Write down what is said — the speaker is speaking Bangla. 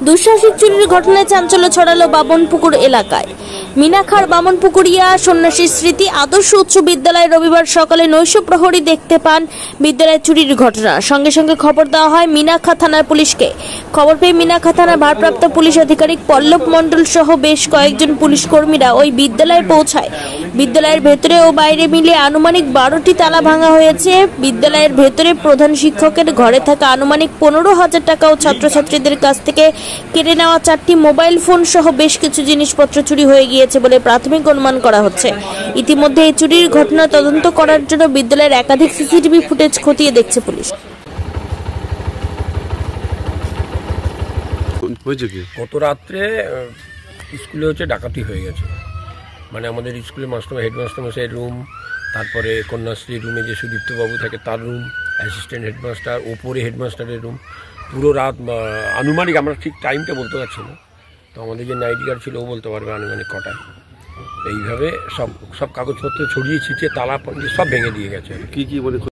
দুঃসাহসিক চুরির ঘটনায় চাঞ্চল্য ছড়ালো বামনপুকুর এলাকায়। মিনাখার বামনপুকুরিয়া সন্ন্যাসী স্মৃতি আদর্শ উচ্চ বিদ্যালয়ে রবিবার সকালে নৈশ প্রহরী দেখতে পান বিদ্যালয়ে চুরির ঘটনা। সঙ্গে সঙ্গে খবর দেওয়া হয় মিনাখা থানার পুলিশকে। খবর পেয়ে মিনাখা থানার ভারপ্রাপ্ত পুলিশ আধিকারিক পল্লব মণ্ডল সহ বেশ কয়েকজন পুলিশ কর্মীরা ওই বিদ্যালয়ে পৌঁছায়। বিদ্যালয়ের ভেতরে ও বাইরে মিলে আনুমানিক 12টি তালা ভাঙা হয়েছে। বিদ্যালয়ের ভেতরে প্রধান শিক্ষকের ঘরে থাকা আনুমানিক 15,000 টাকা ও ছাত্রছাত্রীদের কাছ থেকে কেড়ে নেওয়া 4টি মোবাইল ফোন সহ বেশ কিছু জিনিসপত্র চুরি হয়ে গিয়েছে বলে প্রাথমিক অনুমান করা হচ্ছে। ইতিমধ্যে এই চুরির ঘটনা তদন্ত করার জন্য বিদ্যালয়ের একাধিক সিসিটিভি ফুটেজ খতিয়ে দেখছে পুলিশ। গত রাত্রে স্কুলে ডাকাতি হয়ে গেছে, মানে আমাদের স্কুলের হেডমাস্টার মশাইয়ের রুম, তারপরে কন্যাশ্রীর রুমে যে সুদীপ্তবাবু থাকে তার রুম, অ্যাসিস্ট্যান্ট হেডমাস্টার, ওপরে হেডমাস্টারের রুম, পুরো রাত আনুমানিক আমরা ঠিক টাইমটা বলতে পারছি না, তো আমাদের যে নাইট গার্ড ছিল ও বলতে পারবে আনুমানিক কটায়। এইভাবে সব কাগজপত্র ছড়িয়ে ছিটিয়ে তালা সব ভেঙে দিয়ে গেছে। কি বলে